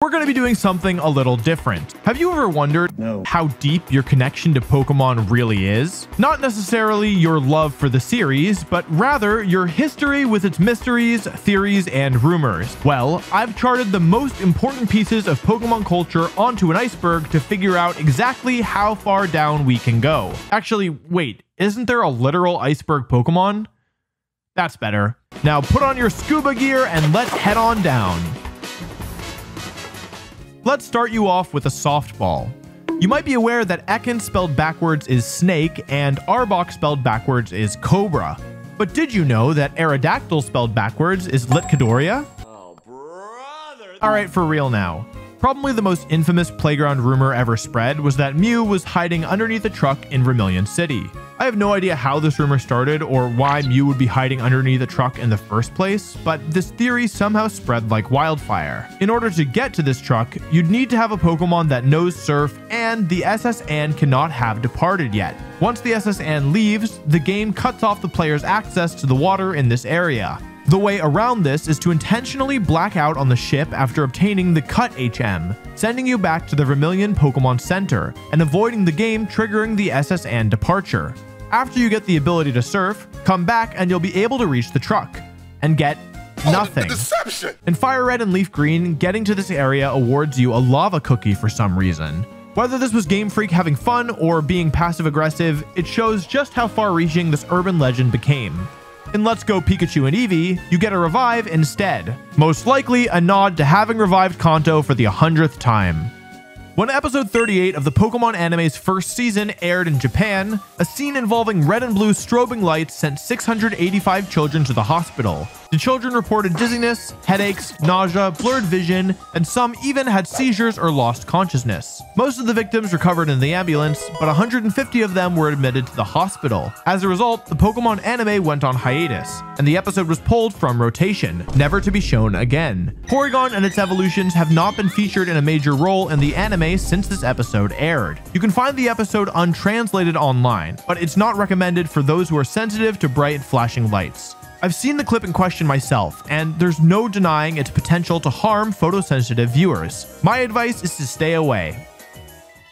we're going to be doing something a little different. Have you ever wondered how deep your connection to Pokemon really is? Not necessarily your love for the series, but rather your history with its mysteries, theories, and rumors. Well, I've charted the most important pieces of Pokemon culture onto an iceberg to figure out exactly how far down we can go. Actually, wait, isn't there a literal iceberg Pokemon? That's better. Now put on your scuba gear and let's head on down. Let's start you off with a softball. You might be aware that Ekans spelled backwards is snake and Arbok spelled backwards is cobra. But did you know that Aerodactyl spelled backwards is Litcadoria? Oh, brother. Alright, for real now. Probably the most infamous playground rumor ever spread was that Mew was hiding underneath a truck in Vermilion City. I have no idea how this rumor started or why Mew would be hiding underneath a truck in the first place, but this theory somehow spread like wildfire. In order to get to this truck, you'd need to have a Pokemon that knows Surf, and the SS Anne cannot have departed yet. Once the SS Anne leaves, the game cuts off the player's access to the water in this area. The way around this is to intentionally black out on the ship after obtaining the Cut HM, sending you back to the Vermilion Pokemon Center, and avoiding the game triggering the SS Anne departure. After you get the ability to surf, come back and you'll be able to reach the truck, and get nothing. In Fire Red and Leaf Green, getting to this area awards you a lava cookie for some reason. Whether this was Game Freak having fun or being passive-aggressive, it shows just how far-reaching this urban legend became. In Let's Go Pikachu and Eevee, you get a revive instead. Most likely a nod to having revived Kanto for the 100th time. When episode 38 of the Pokemon anime's first season aired in Japan, a scene involving red and blue strobing lights sent 685 children to the hospital. The children reported dizziness, headaches, nausea, blurred vision, and some even had seizures or lost consciousness. Most of the victims recovered in the ambulance, but 150 of them were admitted to the hospital. As a result, the Pokemon anime went on hiatus, and the episode was pulled from rotation, never to be shown again. Porygon and its evolutions have not been featured in a major role in the anime since this episode aired. You can find the episode untranslated online, but it's not recommended for those who are sensitive to bright flashing lights. I've seen the clip in question myself, and there's no denying its potential to harm photosensitive viewers. My advice is to stay away.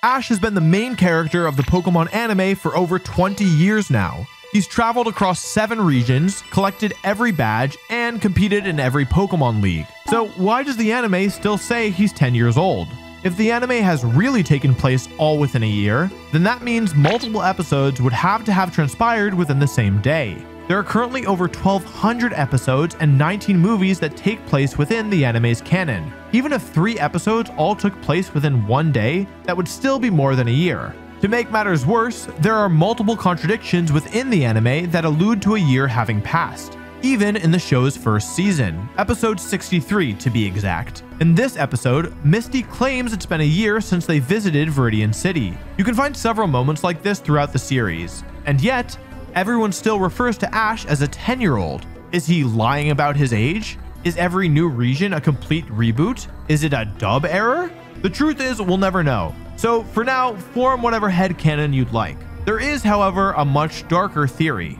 Ash has been the main character of the Pokemon anime for over 20 years now. He's traveled across 7 regions, collected every badge, and competed in every Pokemon League. So why does the anime still say he's 10 years old? If the anime has really taken place all within a year, then that means multiple episodes would have to have transpired within the same day. There are currently over 1,200 episodes and 19 movies that take place within the anime's canon. Even if 3 episodes all took place within one day, that would still be more than a year. To make matters worse, there are multiple contradictions within the anime that allude to a year having passed, even in the show's first season, episode 63 to be exact. In this episode, Misty claims it's been a year since they visited Viridian City. You can find several moments like this throughout the series, and yet, everyone still refers to Ash as a 10-year-old. Is he lying about his age? Is every new region a complete reboot? Is it a dub error? The truth is, we'll never know. So for now, form whatever headcanon you'd like. There is, however, a much darker theory.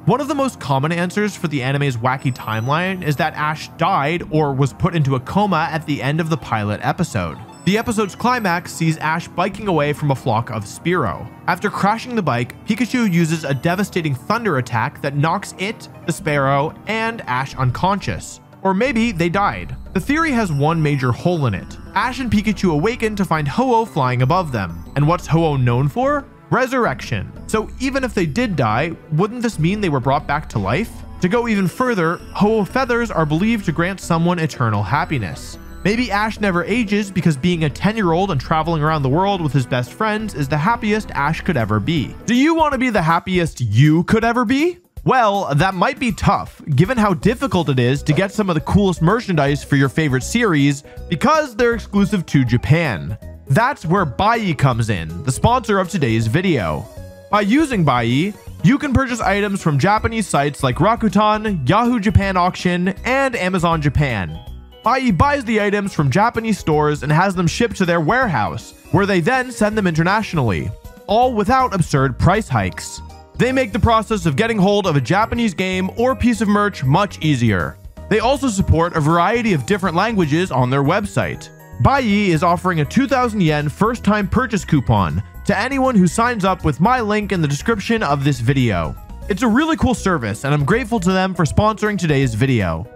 One of the most common answers for the anime's wacky timeline is that Ash died or was put into a coma at the end of the pilot episode. The episode's climax sees Ash biking away from a flock of Spearow. After crashing the bike, Pikachu uses a devastating thunder attack that knocks it, the Spearow, and Ash unconscious. Or maybe they died. The theory has one major hole in it. Ash and Pikachu awaken to find Ho-Oh flying above them. And what's Ho-Oh known for? Resurrection. So even if they did die, wouldn't this mean they were brought back to life? To go even further, Ho-Oh feathers are believed to grant someone eternal happiness. Maybe Ash never ages because being a 10-year-old and traveling around the world with his best friends is the happiest Ash could ever be. Do you want to be the happiest you could ever be? Well, that might be tough, given how difficult it is to get some of the coolest merchandise for your favorite series because they're exclusive to Japan. That's where Buyee comes in, the sponsor of today's video. By using Buyee, you can purchase items from Japanese sites like Rakuten, Yahoo Japan Auction, and Amazon Japan. Buyee buys the items from Japanese stores and has them shipped to their warehouse, where they then send them internationally, all without absurd price hikes. They make the process of getting hold of a Japanese game or piece of merch much easier. They also support a variety of different languages on their website. Baiyi is offering a 2,000 yen first-time purchase coupon to anyone who signs up with my link in the description of this video. It's a really cool service, and I'm grateful to them for sponsoring today's video.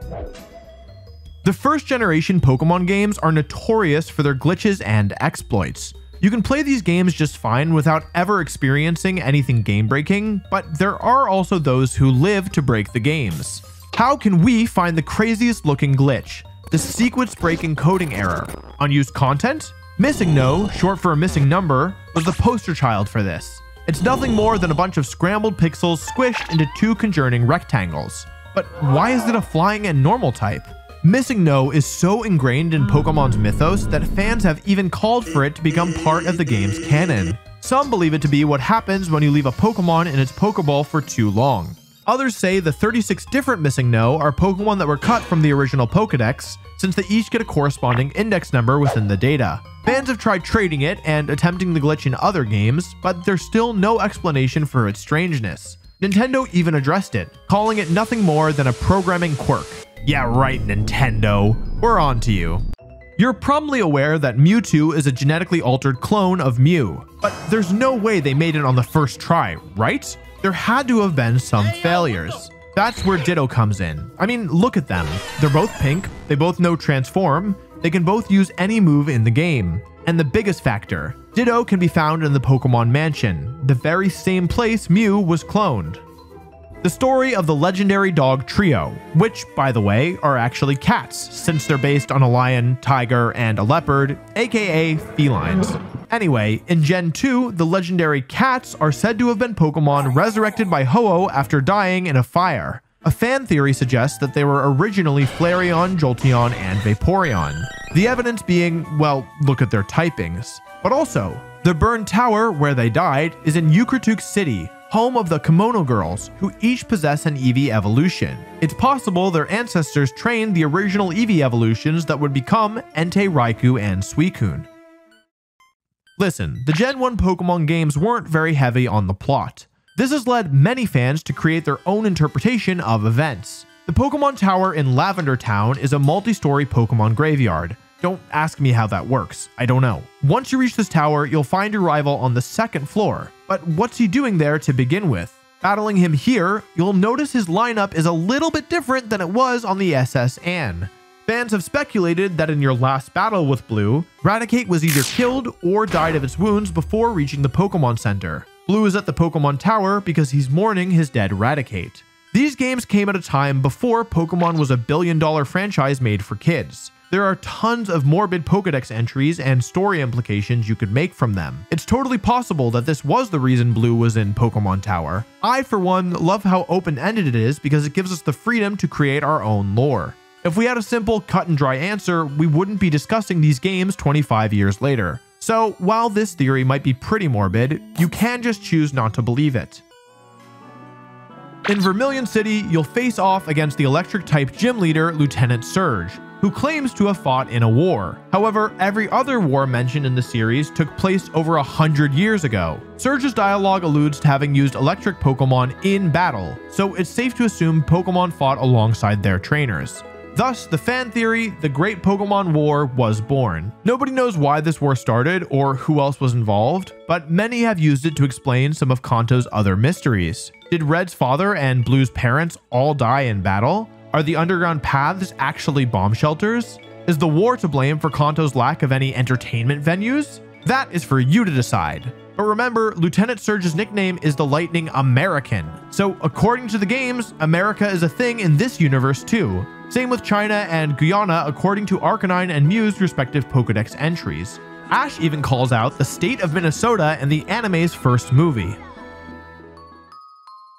The first generation Pokemon games are notorious for their glitches and exploits. You can play these games just fine without ever experiencing anything game-breaking, but there are also those who live to break the games. How can we find the craziest looking glitch? The sequence-breaking coding error. Unused content? Missing No, short for a missing number, was the poster child for this. It's nothing more than a bunch of scrambled pixels squished into two conjoining rectangles. But why is it a flying and normal type? Missing No is so ingrained in Pokemon's mythos that fans have even called for it to become part of the game's canon. Some believe it to be what happens when you leave a Pokemon in its Pokeball for too long. Others say the 36 different Missing No are Pokemon that were cut from the original Pokedex, since they each get a corresponding index number within the data. Fans have tried trading it and attempting the glitch in other games, but there's still no explanation for its strangeness. Nintendo even addressed it, calling it nothing more than a programming quirk. Yeah right, Nintendo, we're on to you. You're probably aware that Mewtwo is a genetically altered clone of Mew, but there's no way they made it on the first try, right? There had to have been some failures. That's where Ditto comes in. I mean, look at them. They're both pink, they both know Transform, they can both use any move in the game. And the biggest factor, Ditto can be found in the Pokemon Mansion, the very same place Mew was cloned. The story of the legendary dog trio, which, by the way, are actually cats, since they're based on a lion, tiger, and a leopard, aka felines. Anyway, in Gen 2, the legendary cats are said to have been Pokemon resurrected by Ho-Oh after dying in a fire. A fan theory suggests that they were originally Flareon, Jolteon, and Vaporeon. The evidence being, well, look at their typings. But also, the burned tower where they died is in Ukrituk City, home of the Kimono Girls, who each possess an Eevee evolution. It's possible their ancestors trained the original Eevee evolutions that would become Entei, Raikou, and Suicune. Listen, the Gen 1 Pokemon games weren't very heavy on the plot. This has led many fans to create their own interpretation of events. The Pokemon Tower in Lavender Town is a multi-story Pokemon graveyard. Don't ask me how that works, I don't know. Once you reach this tower, you'll find your rival on the second floor. But what's he doing there to begin with? Battling him here, you'll notice his lineup is a little bit different than it was on the SS Anne. Fans have speculated that in your last battle with Blue, Raticate was either killed or died of its wounds before reaching the Pokemon Center. Blue is at the Pokemon Tower because he's mourning his dead Raticate. These games came at a time before Pokemon was a billion-dollar franchise made for kids. There are tons of morbid Pokedex entries and story implications you could make from them. It's totally possible that this was the reason Blue was in Pokemon Tower. I, for one, love how open-ended it is because it gives us the freedom to create our own lore. If we had a simple cut-and-dry answer, we wouldn't be discussing these games 25 years later. So, while this theory might be pretty morbid, you can just choose not to believe it. In Vermilion City, you'll face off against the Electric-type gym leader, Lieutenant Surge, who claims to have fought in a war. However, every other war mentioned in the series took place over 100 years ago. Surge's dialogue alludes to having used electric Pokemon in battle, so it's safe to assume Pokemon fought alongside their trainers. Thus, the fan theory, the Great Pokemon War, was born. Nobody knows why this war started or who else was involved, but many have used it to explain some of Kanto's other mysteries. Did Red's father and Blue's parents all die in battle? Are the underground paths actually bomb shelters? Is the war to blame for Kanto's lack of any entertainment venues? That is for you to decide. But remember, Lieutenant Surge's nickname is the Lightning American. So according to the games, America is a thing in this universe too. Same with China and Guyana according to Arcanine and Mew's respective Pokedex entries. Ash even calls out the state of Minnesota in the anime's first movie.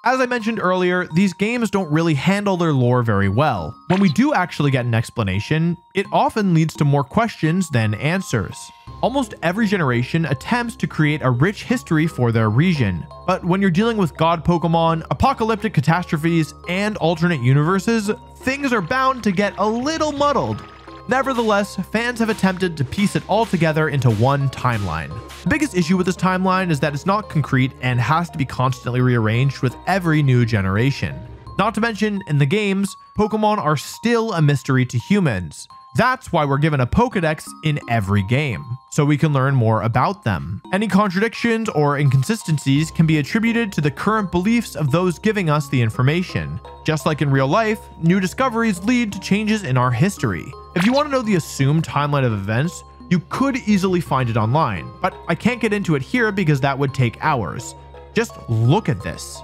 As I mentioned earlier, these games don't really handle their lore very well. When we do actually get an explanation, it often leads to more questions than answers. Almost every generation attempts to create a rich history for their region, but when you're dealing with god Pokemon, apocalyptic catastrophes, and alternate universes, things are bound to get a little muddled. Nevertheless, fans have attempted to piece it all together into one timeline. The biggest issue with this timeline is that it's not concrete and has to be constantly rearranged with every new generation. Not to mention, in the games, Pokemon are still a mystery to humans. That's why we're given a Pokedex in every game, so we can learn more about them. Any contradictions or inconsistencies can be attributed to the current beliefs of those giving us the information. Just like in real life, new discoveries lead to changes in our history. If you want to know the assumed timeline of events, you could easily find it online, but I can't get into it here because that would take hours. Just look at this.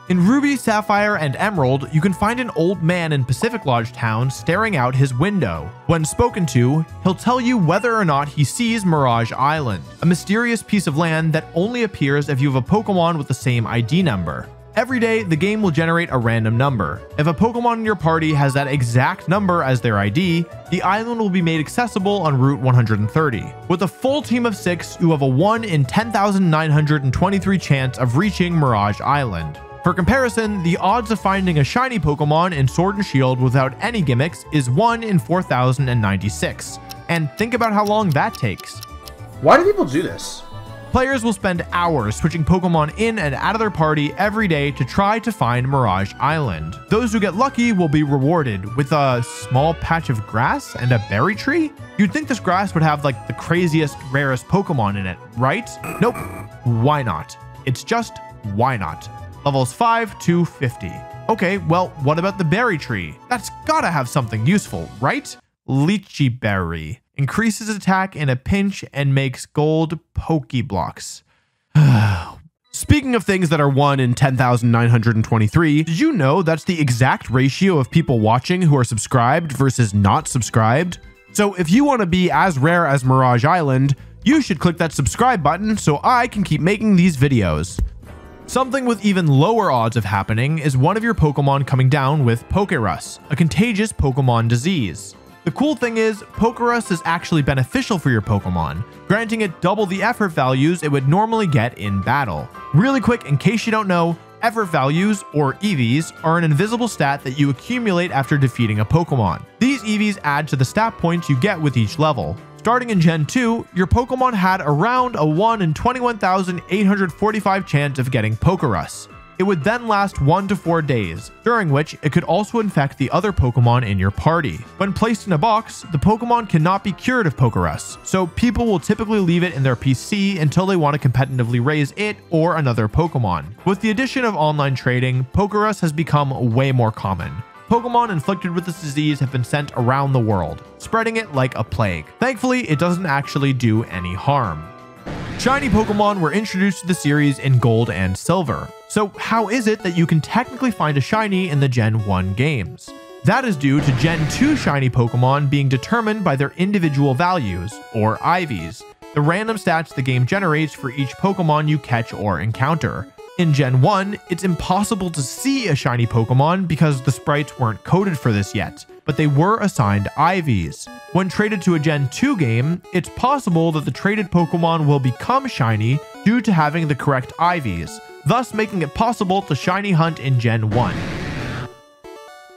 In Ruby, Sapphire, and Emerald, you can find an old man in Pacific Lodge Town staring out his window. When spoken to, he'll tell you whether or not he sees Mirage Island, a mysterious piece of land that only appears if you have a Pokemon with the same ID number. Every day, the game will generate a random number. If a Pokemon in your party has that exact number as their ID, the island will be made accessible on Route 130. With a full team of 6, you have a 1 in 10,923 chance of reaching Mirage Island. For comparison, the odds of finding a shiny Pokemon in Sword and Shield without any gimmicks is 1 in 4,096. And think about how long that takes. Why do people do this? Players will spend hours switching Pokemon in and out of their party every day to try to find Mirage Island. Those who get lucky will be rewarded with a small patch of grass and a berry tree. You'd think this grass would have like the craziest, rarest Pokemon in it, right? Nope. Why not? It's just why not? Levels 5 to 50. Okay, well, what about the berry tree? That's gotta have something useful, right? Lychee Berry. Increases attack in a pinch and makes gold Pokeblocks. Speaking of things that are 1 in 10,923, did you know that's the exact ratio of people watching who are subscribed versus not subscribed? So if you want to be as rare as Mirage Island, you should click that subscribe button so I can keep making these videos. Something with even lower odds of happening is one of your Pokemon coming down with Pokerus, a contagious Pokemon disease. The cool thing is, Pokerus is actually beneficial for your Pokemon, granting it double the effort values it would normally get in battle. Really quick, in case you don't know, effort values, or EVs, are an invisible stat that you accumulate after defeating a Pokemon. These EVs add to the stat points you get with each level. Starting in Gen 2, your Pokemon had around a 1 in 21,845 chance of getting Pokerus. It would then last 1 to 4 days, during which it could also infect the other Pokemon in your party. When placed in a box, the Pokemon cannot be cured of Pokerus, so people will typically leave it in their PC until they want to competitively raise it or another Pokemon. With the addition of online trading, Pokerus has become way more common. Pokemon inflicted with this disease have been sent around the world, spreading it like a plague. Thankfully, it doesn't actually do any harm. Shiny Pokemon were introduced to the series in Gold and Silver. So how is it that you can technically find a shiny in the Gen 1 games? That is due to Gen 2 shiny Pokemon being determined by their individual values, or IVs, the random stats the game generates for each Pokemon you catch or encounter. In Gen 1, it's impossible to see a shiny Pokemon because the sprites weren't coded for this yet, but they were assigned IVs. When traded to a Gen 2 game, it's possible that the traded Pokemon will become shiny due to having the correct IVs, thus making it possible to shiny hunt in Gen 1.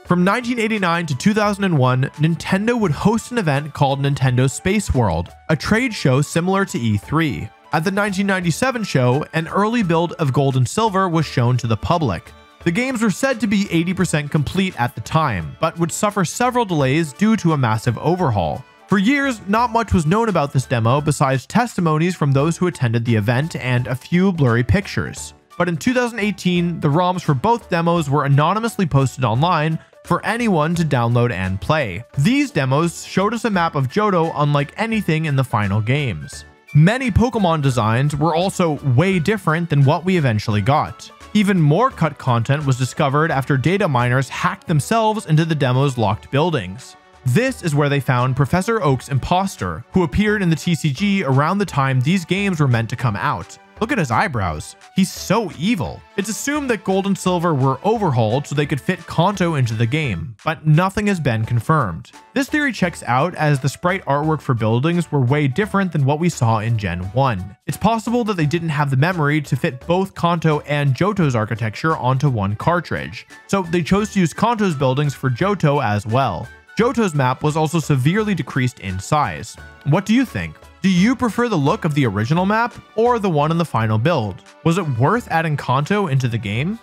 From 1989 to 2001, Nintendo would host an event called Nintendo Space World, a trade show similar to E3. At the 1997 show, an early build of Gold and Silver was shown to the public. The games were said to be 80% complete at the time, but would suffer several delays due to a massive overhaul. For years, not much was known about this demo besides testimonies from those who attended the event and a few blurry pictures. But in 2018, the ROMs for both demos were anonymously posted online for anyone to download and play. These demos showed us a map of Johto unlike anything in the final games. Many Pokemon designs were also way different than what we eventually got. Even more cut content was discovered after data miners hacked themselves into the demo's locked buildings. This is where they found Professor Oak's imposter, who appeared in the TCG around the time these games were meant to come out. Look at his eyebrows. He's so evil. It's assumed that Gold and Silver were overhauled so they could fit Kanto into the game, but nothing has been confirmed. This theory checks out as the sprite artwork for buildings were way different than what we saw in Gen 1. It's possible that they didn't have the memory to fit both Kanto and Johto's architecture onto one cartridge, so they chose to use Kanto's buildings for Johto as well. Johto's map was also severely decreased in size. What do you think? Do you prefer the look of the original map or the one in the final build? Was it worth adding Kanto into the game?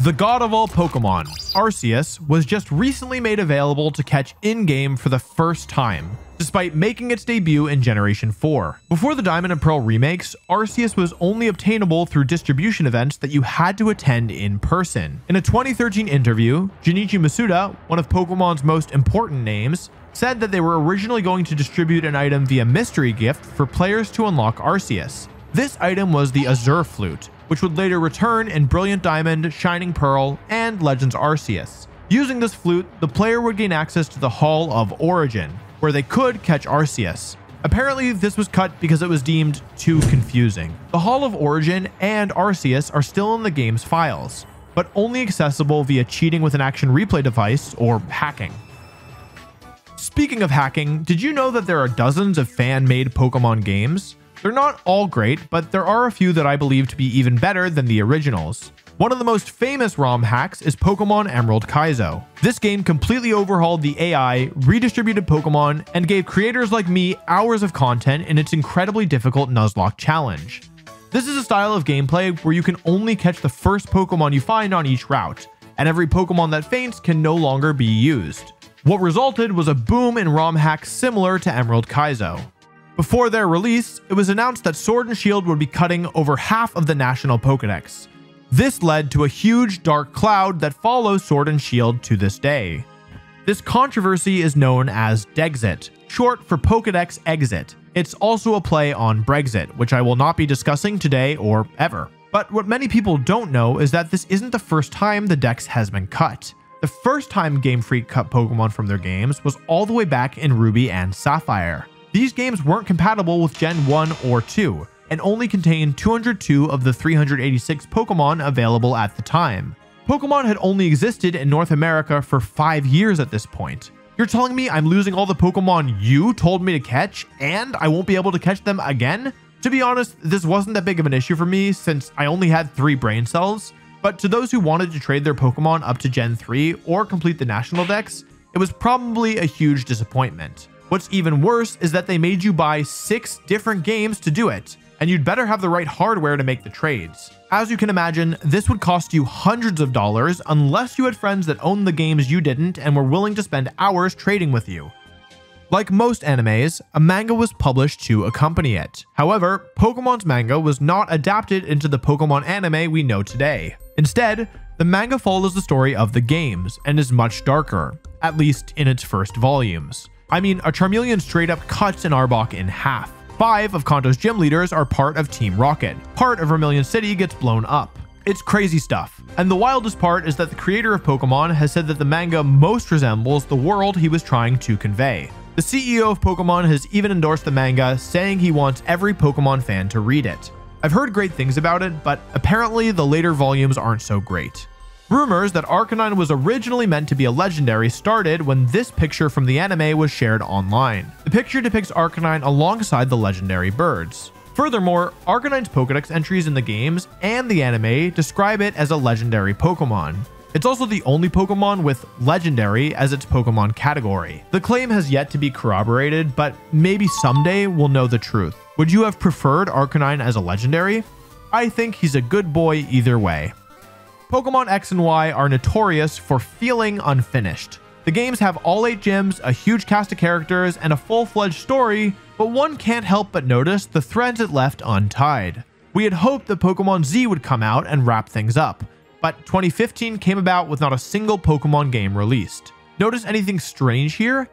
The god of all Pokemon, Arceus, was just recently made available to catch in-game for the first time, despite making its debut in Generation 4. Before the Diamond and Pearl remakes, Arceus was only obtainable through distribution events that you had to attend in person. In a 2013 interview, Junichi Masuda, one of Pokemon's most important names, said that they were originally going to distribute an item via mystery gift for players to unlock Arceus. This item was the Azure Flute, which would later return in Brilliant Diamond, Shining Pearl, and Legends Arceus. Using this flute, the player would gain access to the Hall of Origin, where they could catch Arceus. Apparently, this was cut because it was deemed too confusing. The Hall of Origin and Arceus are still in the game's files, but only accessible via cheating with an action replay device or hacking. Speaking of hacking, did you know that there are dozens of fan-made Pokemon games? They're not all great, but there are a few that I believe to be even better than the originals. One of the most famous ROM hacks is Pokemon Emerald Kaizo. This game completely overhauled the AI, redistributed Pokemon, and gave creators like me hours of content in its incredibly difficult Nuzlocke challenge. This is a style of gameplay where you can only catch the first Pokemon you find on each route, and every Pokemon that faints can no longer be used. What resulted was a boom in ROM hacks similar to Emerald Kaizo. Before their release, it was announced that Sword and Shield would be cutting over half of the national Pokédex. This led to a huge dark cloud that follows Sword and Shield to this day. This controversy is known as Dexit, short for Pokédex Exit. It's also a play on Brexit, which I will not be discussing today or ever. But what many people don't know is that this isn't the first time the Dex has been cut. The first time Game Freak cut Pokemon from their games was all the way back in Ruby and Sapphire. These games weren't compatible with Gen 1 or 2, and only contained 202 of the 386 Pokemon available at the time. Pokemon had only existed in North America for 5 years at this point. You're telling me I'm losing all the Pokemon you told me to catch, and I won't be able to catch them again? To be honest, this wasn't that big of an issue for me since I only had 3 brain cells, but to those who wanted to trade their Pokemon up to Gen 3 or complete the National Dex, it was probably a huge disappointment. What's even worse is that they made you buy 6 different games to do it, and you'd better have the right hardware to make the trades. As you can imagine, this would cost you hundreds of dollars unless you had friends that owned the games you didn't and were willing to spend hours trading with you. Like most animes, a manga was published to accompany it. However, Pokemon's manga was not adapted into the Pokemon anime we know today. Instead, the manga follows the story of the games and is much darker, at least in its first volumes. I mean, a Charmeleon straight up cuts an Arbok in half. 5 of Kanto's gym leaders are part of Team Rocket. Part of Vermilion City gets blown up. It's crazy stuff. And the wildest part is that the creator of Pokemon has said that the manga most resembles the world he was trying to convey. The CEO of Pokemon has even endorsed the manga, saying he wants every Pokemon fan to read it. I've heard great things about it, but apparently the later volumes aren't so great. Rumors that Arcanine was originally meant to be a legendary started when this picture from the anime was shared online. The picture depicts Arcanine alongside the legendary birds. Furthermore, Arcanine's Pokédex entries in the games and the anime describe it as a legendary Pokemon. It's also the only Pokemon with legendary as its Pokemon category. The claim has yet to be corroborated, but maybe someday we'll know the truth. Would you have preferred Arcanine as a legendary? I think he's a good boy either way. Pokemon X and Y are notorious for feeling unfinished. The games have all 8 gyms, a huge cast of characters, and a full-fledged story, but one can't help but notice the threads it left untied. We had hoped that Pokemon Z would come out and wrap things up, but 2015 came about with not a single Pokemon game released. Notice anything strange here?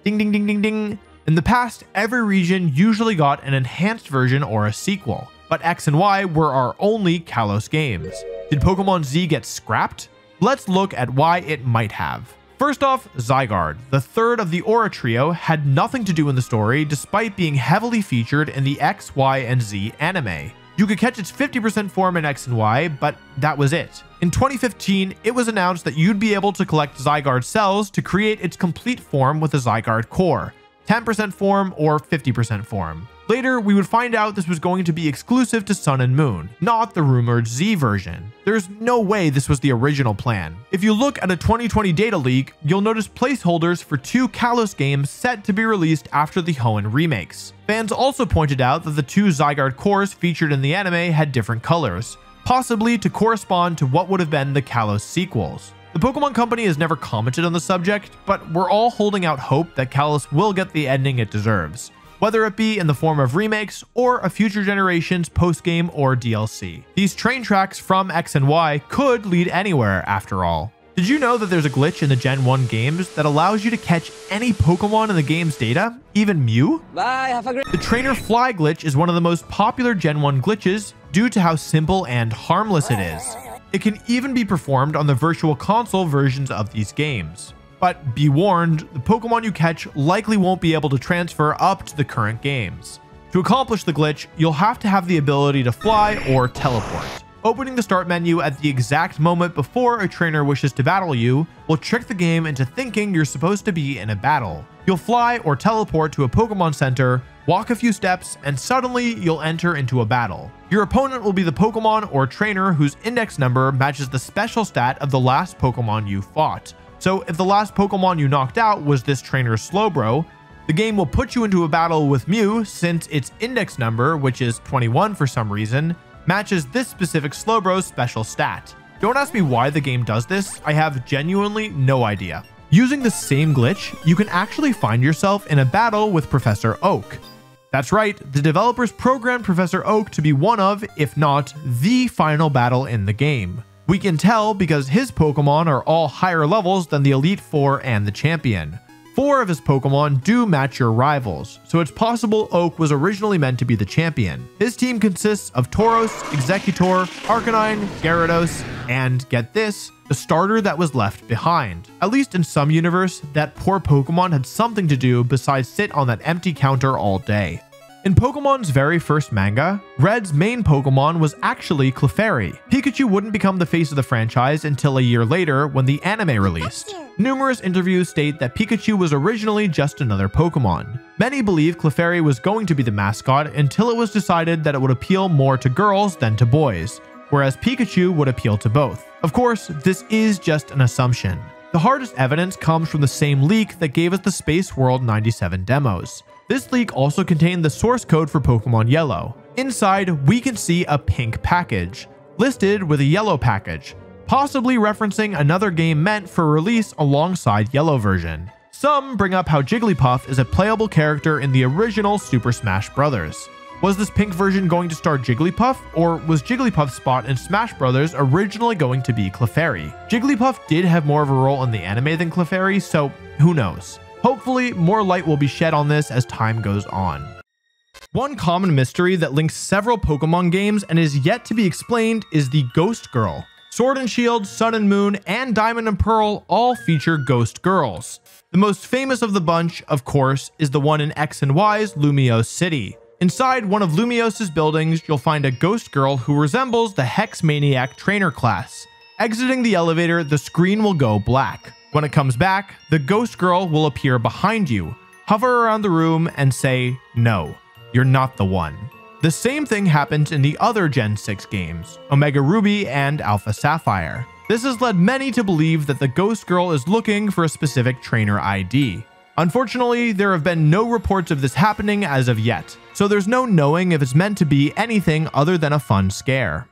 Ding ding ding ding ding. In the past, every region usually got an enhanced version or a sequel, but X and Y were our only Kalos games. Did Pokemon Z get scrapped? Let's look at why it might have. First off, Zygarde, the third of the Aura trio, had nothing to do in the story despite being heavily featured in the X, Y, and Z anime. You could catch its 50% form in X and Y, but that was it. In 2015, it was announced that you'd be able to collect Zygarde cells to create its complete form with a Zygarde core, 10% form or 50% form. Later, we would find out this was going to be exclusive to Sun and Moon, not the rumored Z version. There's no way this was the original plan. If you look at a 2020 data leak, you'll notice placeholders for 2 Kalos games set to be released after the Hoenn remakes. Fans also pointed out that the 2 Zygarde cores featured in the anime had different colors. possibly to correspond to what would have been the Kalos sequels. The Pokemon Company has never commented on the subject, but we're all holding out hope that Kalos will get the ending it deserves, whether it be in the form of remakes or a future generation's post-game or DLC. These train tracks from X and Y could lead anywhere after all. Did you know that there's a glitch in the Gen 1 games that allows you to catch any Pokemon in the game's data, even Mew? Bye, have a great... The Trainer Fly glitch is one of the most popular Gen 1 glitches due to how simple and harmless it is. It can even be performed on the Virtual Console versions of these games. But be warned, the Pokemon you catch likely won't be able to transfer up to the current games. To accomplish the glitch, you'll have to have the ability to fly or teleport. Opening the start menu at the exact moment before a trainer wishes to battle you will trick the game into thinking you're supposed to be in a battle. You'll fly or teleport to a Pokemon Center, walk a few steps, and suddenly you'll enter into a battle. Your opponent will be the Pokemon or trainer whose index number matches the special stat of the last Pokemon you fought. So if the last Pokemon you knocked out was this trainer's Slowbro, the game will put you into a battle with Mew since its index number, which is 21 for some reason, matches this specific Slowbro's special stat. Don't ask me why the game does this, I have genuinely no idea. Using the same glitch, you can actually find yourself in a battle with Professor Oak. That's right, the developers programmed Professor Oak to be one of, if not the final battle in the game. We can tell because his Pokemon are all higher levels than the Elite Four and the Champion. 4 of his Pokemon do match your rivals, so it's possible Oak was originally meant to be the champion. His team consists of Tauros, Exeggutor, Arcanine, Gyarados, and get this, the starter that was left behind. At least in some universe, that poor Pokemon had something to do besides sit on that empty counter all day. In Pokemon's very first manga, Red's main Pokemon was actually Clefairy. Pikachu wouldn't become the face of the franchise until a year later when the anime released. Numerous interviews state that Pikachu was originally just another Pokemon. Many believe Clefairy was going to be the mascot until it was decided that it would appeal more to girls than to boys, whereas Pikachu would appeal to both. Of course, this is just an assumption. The hardest evidence comes from the same leak that gave us the Space World 97 demos. This leak also contained the source code for Pokemon Yellow. Inside, we can see a pink package, listed with a yellow package, possibly referencing another game meant for release alongside Yellow version. Some bring up how Jigglypuff is a playable character in the original Super Smash Bros. Was this pink version going to star Jigglypuff, or was Jigglypuff's spot in Smash Bros. Originally going to be Clefairy? Jigglypuff did have more of a role in the anime than Clefairy, so who knows? Hopefully, more light will be shed on this as time goes on. One common mystery that links several Pokemon games and is yet to be explained is the Ghost Girl. Sword and Shield, Sun and Moon, and Diamond and Pearl all feature Ghost Girls. The most famous of the bunch, of course, is the one in X and Y's Lumiose City. Inside one of Lumiose's buildings, you'll find a Ghost Girl who resembles the Hex Maniac trainer class. Exiting the elevator, the screen will go black. When it comes back, the Ghost Girl will appear behind you, hover around the room, and say, "No, you're not the one." The same thing happens in the other Gen 6 games, Omega Ruby and Alpha Sapphire. This has led many to believe that the Ghost Girl is looking for a specific trainer ID. Unfortunately, there have been no reports of this happening as of yet, so there's no knowing if it's meant to be anything other than a fun scare.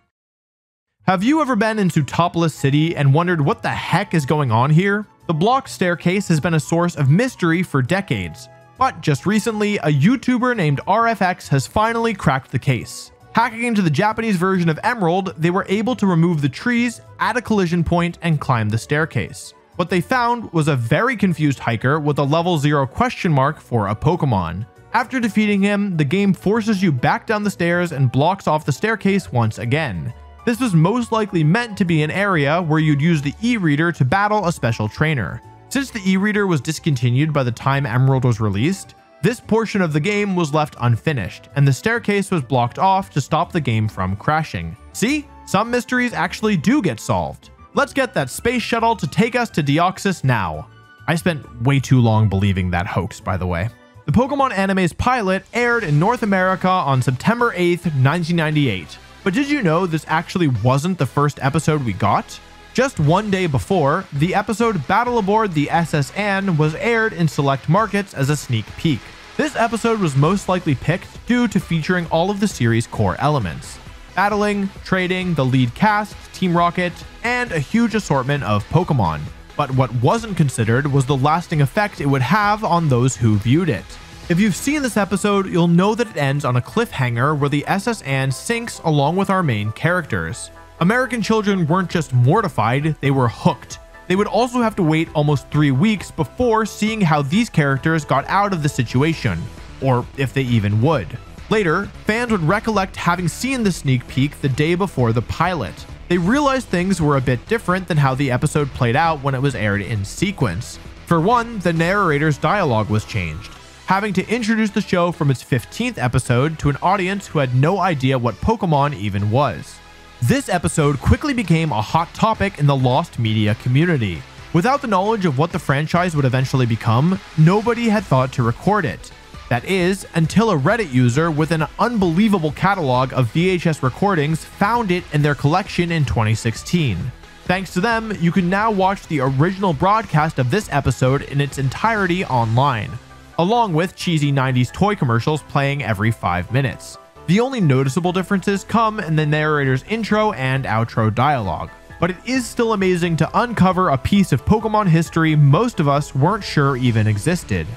Have you ever been into Topless City and wondered what the heck is going on here? The block staircase has been a source of mystery for decades, but just recently, a YouTuber named RFX has finally cracked the case. Hacking into the Japanese version of Emerald, they were able to remove the trees, add a collision point, and climb the staircase. What they found was a very confused hiker with a level 0 question mark for a Pokemon. After defeating him, the game forces you back down the stairs and blocks off the staircase once again. This was most likely meant to be an area where you'd use the e-reader to battle a special trainer. Since the e-reader was discontinued by the time Emerald was released, this portion of the game was left unfinished, and the staircase was blocked off to stop the game from crashing. See? Some mysteries actually do get solved. Let's get that space shuttle to take us to Deoxys now. I spent way too long believing that hoax, by the way. The Pokemon anime's pilot aired in North America on September 8th, 1998. But did you know this actually wasn't the first episode we got? Just one day before, the episode Battle Aboard the SS Anne was aired in select markets as a sneak peek. This episode was most likely picked due to featuring all of the series' core elements. battling, trading, the lead cast, Team Rocket, and a huge assortment of Pokemon. But what wasn't considered was the lasting effect it would have on those who viewed it. If you've seen this episode, you'll know that it ends on a cliffhanger where the SS Anne sinks along with our main characters. American children weren't just mortified, they were hooked. They would also have to wait almost 3 weeks before seeing how these characters got out of the situation, or if they even would. Later, fans would recollect having seen the sneak peek the day before the pilot. They realized things were a bit different than how the episode played out when it was aired in sequence. For one, the narrator's dialogue was changed, having to introduce the show from its 15th episode to an audience who had no idea what Pokemon even was. This episode quickly became a hot topic in the Lost media community. Without the knowledge of what the franchise would eventually become, nobody had thought to record it. That is, until a Reddit user with an unbelievable catalog of VHS recordings found it in their collection in 2016. Thanks to them, you can now watch the original broadcast of this episode in its entirety online, along with cheesy 90s toy commercials playing every 5 minutes. The only noticeable differences come in the narrator's intro and outro dialogue, but it is still amazing to uncover a piece of Pokemon history most of us weren't sure even existed.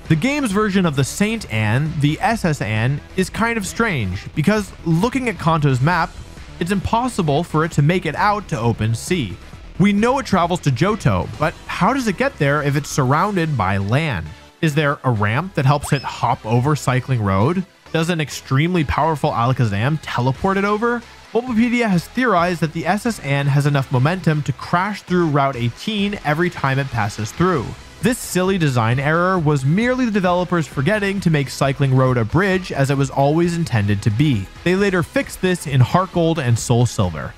The game's version of the Saint Anne, the SS Anne, is kind of strange because looking at Kanto's map, it's impossible for it to make it out to open sea. We know it travels to Johto, but how does it get there if it's surrounded by land? Is there a ramp that helps it hop over Cycling Road? Does an extremely powerful Alakazam teleport it over? Bulbapedia has theorized that the SS Anne has enough momentum to crash through Route 18 every time it passes through. This silly design error was merely the developers forgetting to make Cycling Road a bridge as it was always intended to be. They later fixed this in Heart Gold and Soul Silver.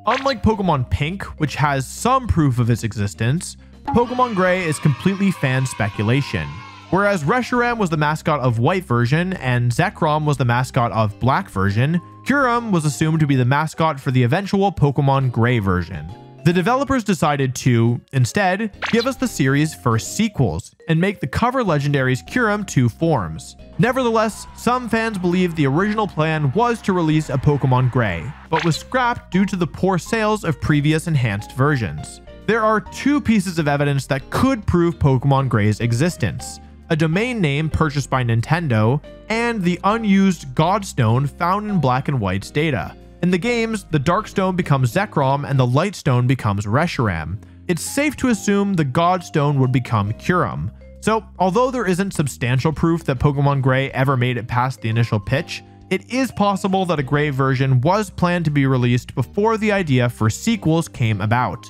Unlike Pokemon Pink, which has some proof of its existence, Pokemon Gray is completely fan speculation. Whereas Reshiram was the mascot of White version and Zekrom was the mascot of Black version, Kyurem was assumed to be the mascot for the eventual Pokemon Gray version. The developers decided to, instead, give us the series' first sequels and make the cover legendaries Kyurem 2 forms. Nevertheless, some fans believe the original plan was to release a Pokemon Gray, but was scrapped due to the poor sales of previous enhanced versions. There are 2 pieces of evidence that could prove Pokemon Gray's existence: a domain name purchased by Nintendo, and the unused Godstone found in Black and White's data. In the games, the Darkstone becomes Zekrom and the Lightstone becomes Reshiram. It's safe to assume the Godstone would become Kyurem. So, although there isn't substantial proof that Pokemon Gray ever made it past the initial pitch, it is possible that a Gray version was planned to be released before the idea for sequels came about.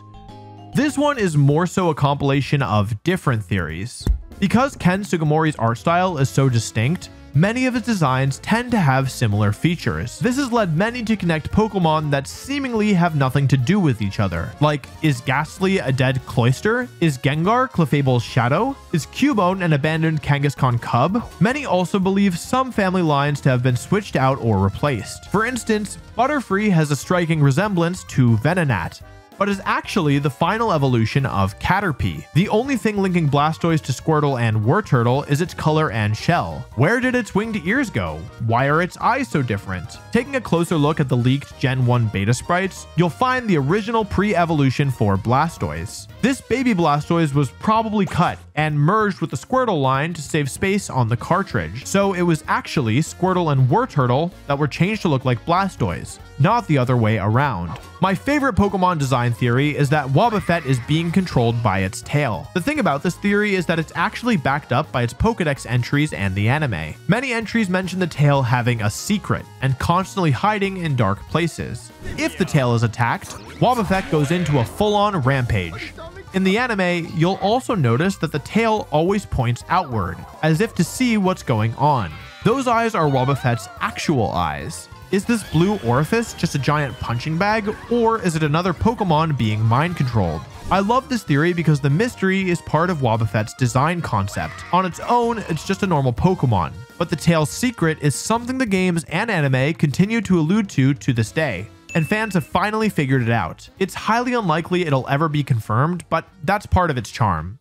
This one is more so a compilation of different theories. Because Ken Sugimori's art style is so distinct, many of his designs tend to have similar features. This has led many to connect Pokemon that seemingly have nothing to do with each other. Like, is Ghastly a dead Cloyster? Is Gengar Clefable's shadow? Is Cubone an abandoned Kangaskhan cub? Many also believe some family lines to have been switched out or replaced. For instance, Butterfree has a striking resemblance to Venonat, but is actually the final evolution of Caterpie. The only thing linking Blastoise to Squirtle and Wartortle is its color and shell. Where did its winged ears go? Why are its eyes so different? Taking a closer look at the leaked Gen 1 beta sprites, you'll find the original pre-evolution for Blastoise. This baby Blastoise was probably cut and merged with the Squirtle line to save space on the cartridge. So it was actually Squirtle and Wartortle that were changed to look like Blastoise, not the other way around. My favorite Pokemon design theory is that Wobbuffet is being controlled by its tail. The thing about this theory is that it's actually backed up by its Pokedex entries and the anime. Many entries mention the tail having a secret and constantly hiding in dark places. If the tail is attacked, Wobbuffet goes into a full-on rampage. In the anime, you'll also notice that the tail always points outward, as if to see what's going on. Those eyes are Wobbuffet's actual eyes. Is this blue orifice just a giant punching bag, or is it another Pokemon being mind-controlled? I love this theory because the mystery is part of Wobbuffet's design concept. On its own, it's just a normal Pokemon, but the tail's secret is something the games and anime continue to allude to this day, and fans have finally figured it out. It's highly unlikely it'll ever be confirmed, but that's part of its charm.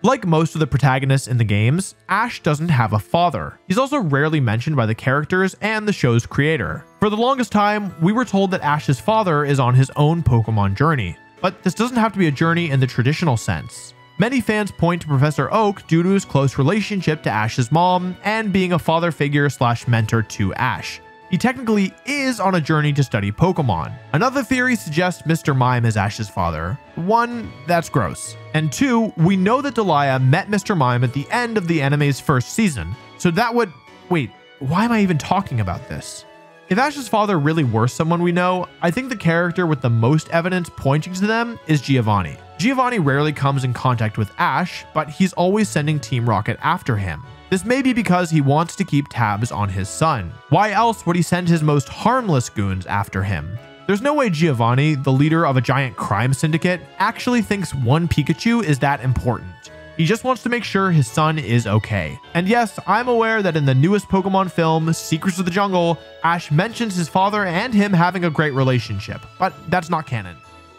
Like most of the protagonists in the games, Ash doesn't have a father. He's also rarely mentioned by the characters and the show's creator. For the longest time, we were told that Ash's father is on his own Pokemon journey, but this doesn't have to be a journey in the traditional sense. Many fans point to Professor Oak due to his close relationship to Ash's mom and being a father figure / mentor to Ash. He technically is on a journey to study Pokemon. Another theory suggests Mr. Mime is Ash's father. 1, that's gross. And 2, we know that Delia met Mr. Mime at the end of the anime's first season. So that would... Wait, why am I even talking about this? If Ash's father really were someone we know, I think the character with the most evidence pointing to them is Giovanni. Giovanni rarely comes in contact with Ash, but he's always sending Team Rocket after him. This may be because he wants to keep tabs on his son. Why else would he send his most harmless goons after him? There's no way Giovanni, the leader of a giant crime syndicate, actually thinks one Pikachu is that important. He just wants to make sure his son is okay. And yes, I'm aware that in the newest Pokemon film, Secrets of the Jungle, Ash mentions his father and him having a great relationship, but that's not canon.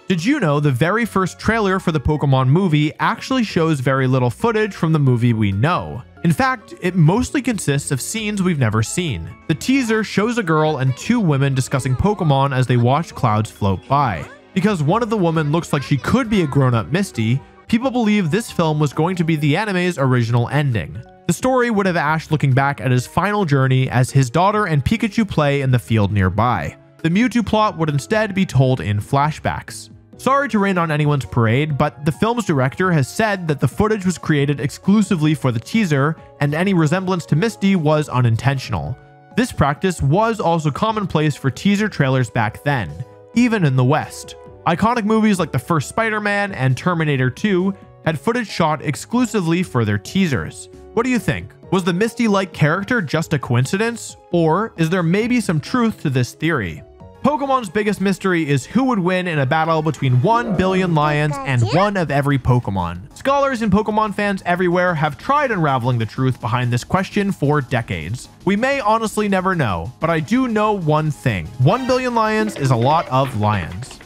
Did you know the very first trailer for the Pokemon movie actually shows very little footage from the movie we know? In fact, it mostly consists of scenes we've never seen. The teaser shows a girl and 2 women discussing Pokemon as they watch clouds float by. Because one of the women looks like she could be a grown-up Misty, people believe this film was going to be the anime's original ending. The story would have Ash looking back at his final journey as his daughter and Pikachu play in the field nearby. The Mewtwo plot would instead be told in flashbacks. Sorry to rain on anyone's parade, but the film's director has said that the footage was created exclusively for the teaser, and any resemblance to Misty was unintentional. This practice was also commonplace for teaser trailers back then, even in the West. Iconic movies like the first Spider-Man and Terminator 2 had footage shot exclusively for their teasers. What do you think? Was the Misty-like character just a coincidence? Or is there maybe some truth to this theory? Pokemon's biggest mystery is who would win in a battle between 1 billion lions and one of every Pokemon. Scholars and Pokemon fans everywhere have tried unraveling the truth behind this question for decades. We may honestly never know, but I do know one thing. 1 billion lions is a lot of lions.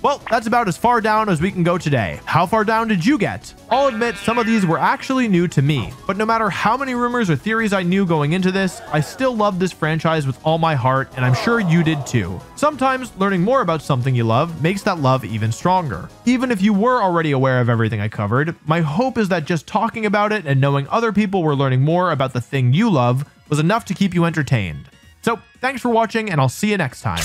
Well, that's about as far down as we can go today. How far down did you get? I'll admit some of these were actually new to me, but no matter how many rumors or theories I knew going into this, I still love this franchise with all my heart, and I'm sure you did too. Sometimes learning more about something you love makes that love even stronger. Even if you were already aware of everything I covered, my hope is that just talking about it and knowing other people were learning more about the thing you love was enough to keep you entertained. So thanks for watching, and I'll see you next time.